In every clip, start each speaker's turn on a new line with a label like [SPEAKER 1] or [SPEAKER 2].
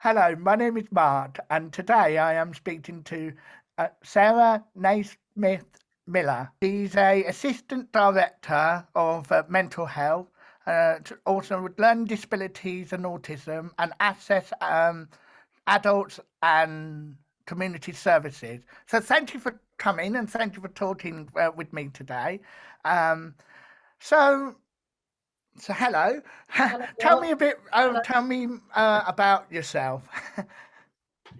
[SPEAKER 1] Hello, my name is Mark, and today I am speaking to Sarah Nasmyth-Miller. She's a Assistant Director of Mental Health, also with Learning Disabilities and Autism, and Access Adults and Community Services. So thank you for coming and thank you for talking with me today. Um, so hello.
[SPEAKER 2] Hello,
[SPEAKER 1] Tell
[SPEAKER 2] Mark.
[SPEAKER 1] me a bit.
[SPEAKER 2] Hello.
[SPEAKER 1] Tell me about yourself.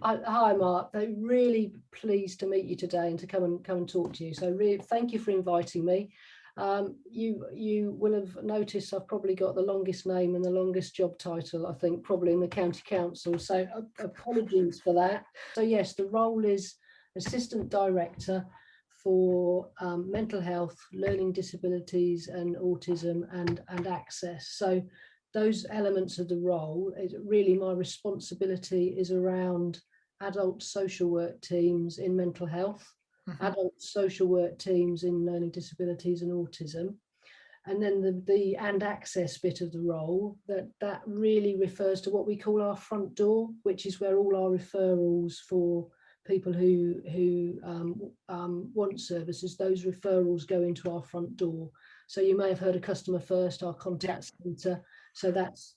[SPEAKER 2] Hi, Mark. I'm really pleased to meet you today and to come and talk to you. So, really, thank you for inviting me. You will have noticed I've probably got the longest name and the longest job title, I think, probably in the county council. So, apologies for that. So, yes, the role is Assistant Director for mental health, learning disabilities, and autism and access. So, those elements of the role, really my responsibility is around adult social work teams in mental health, adult social work teams in learning disabilities and autism. And then the and access bit of the role, that really refers to what we call our front door, which is where all our referrals for people who want services, those referrals go into our front door. So you may have heard of Customer First, our contact centre. So that's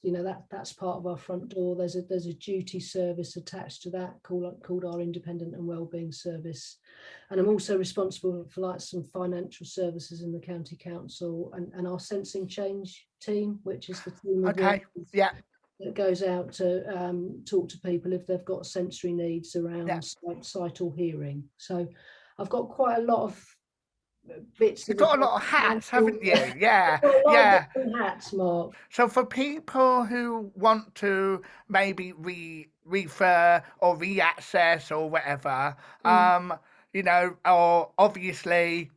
[SPEAKER 2] that's part of our front door. There's a duty service attached to that called our Independent and Wellbeing Service, and I'm also responsible for like some financial services in the county council and our sensing change team, which is the team of workers that goes out to talk to people if they've got sensory needs around sight or hearing. So I've got quite a lot of bits.
[SPEAKER 1] You've got a lot of hats, haven't you? Yeah,
[SPEAKER 2] a lot
[SPEAKER 1] yeah.
[SPEAKER 2] of different hats, Mark.
[SPEAKER 1] So for people who want to maybe refer or re-access or whatever, or obviously,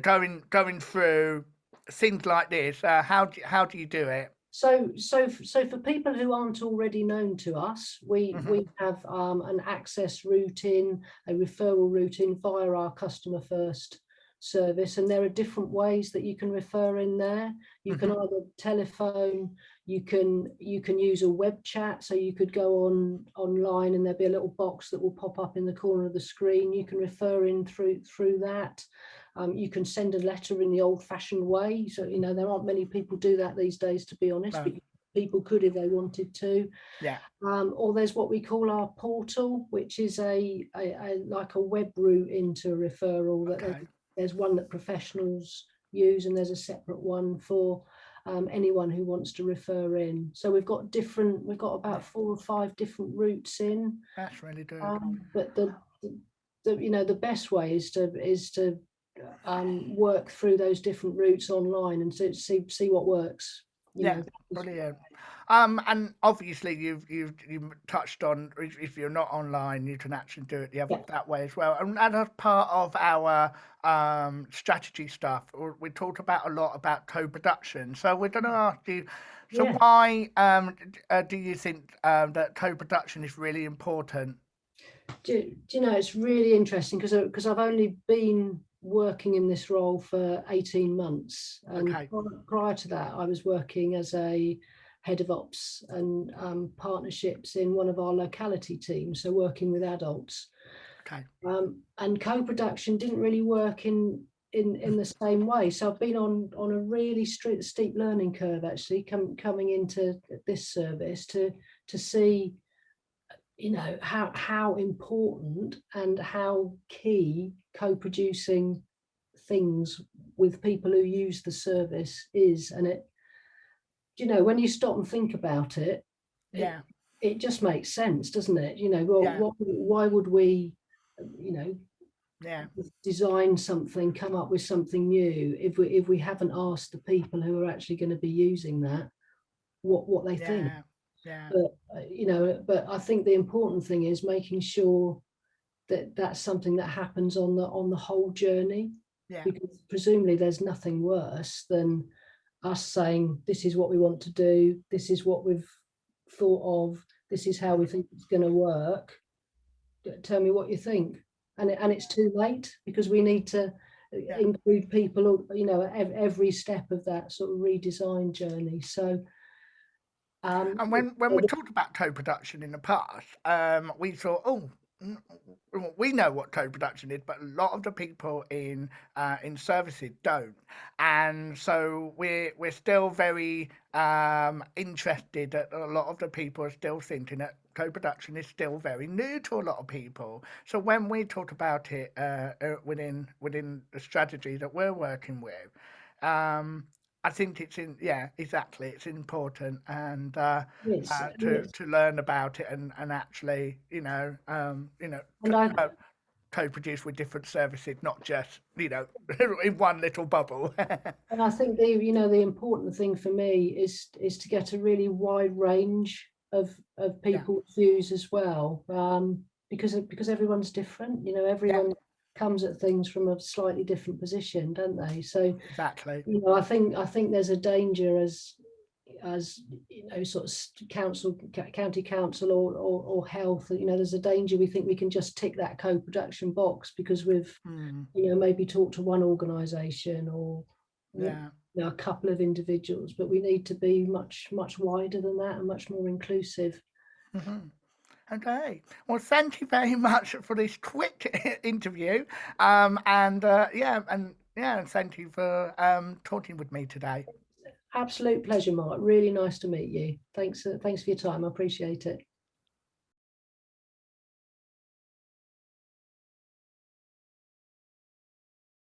[SPEAKER 1] going through things like this, how do you do it?
[SPEAKER 2] So for people who aren't already known to us, we have an access routine, a referral routine via our Customer First service, and there are different ways that you can refer in there. You can either telephone, you can use a web chat, so you could go online and there'll be a little box that will pop up in the corner of the screen. You can refer in through that. You can send a letter in the old-fashioned way. So, there aren't many people do that these days, to be honest, but people could if they wanted to.
[SPEAKER 1] Yeah.
[SPEAKER 2] Or there's what we call our portal, which is a like a web route into a referral. There's one that professionals use, and there's a separate one for anyone who wants to refer in. So we've got about 4 or 5 different routes in.
[SPEAKER 1] That's really good.
[SPEAKER 2] But the best way is to work through those different routes online and see what works.
[SPEAKER 1] Brilliant. And obviously you've touched on if you're not online, you can actually do it that way as well. And as part of our strategy stuff, we talked about a lot about co-production. So we're going to ask you, why do you think that co-production is really important?
[SPEAKER 2] Do you know, it's really interesting because I've only been working in this role for 18 months. And prior to that, I was working as a head of ops and partnerships in one of our locality teams, so working with adults. And co-production didn't really work in the same way. So I've been on a really steep learning curve, actually, coming into this service to see how important and how key co-producing things with people who use the service is. And it, when you stop and think about it, it just makes sense, doesn't it? Why would we design something, come up with something new if we haven't asked the people who are actually going to be using that what they think? But I think the important thing is making sure that that's something that happens on the whole journey, because presumably there's nothing worse than us saying, this is what we want to do, this is what we've thought of, this is how we think it's going to work, tell me what you think, and it's too late, because we need to include people, at every step of that sort of redesign journey. So
[SPEAKER 1] And when we talked about co-production in the past, we thought, oh, we know what co-production is, but a lot of the people in services don't, and so we're still very interested that a lot of the people are still thinking that co-production is still very new to a lot of people. So when we talk about it within the strategy that we're working with, I think exactly, it's important, and
[SPEAKER 2] Yes,
[SPEAKER 1] to learn about it, and actually,
[SPEAKER 2] and I
[SPEAKER 1] co-produce with different services, not just in one little bubble.
[SPEAKER 2] and I think the important thing for me is to get a really wide range of people's views as well, because everyone's different. Everyone comes at things from a slightly different position, don't they? So
[SPEAKER 1] Exactly.
[SPEAKER 2] I think there's a danger as sort of county council or health. There's a danger we think we can just tick that co-production box because we've maybe talked to one organisation or a couple of individuals, but we need to be much wider than that and much more inclusive.
[SPEAKER 1] Okay. Well, thank you very much for this quick interview. And thank you for talking with me today.
[SPEAKER 2] Absolute pleasure, Mark. Really nice to meet you. Thanks for your time. I appreciate it.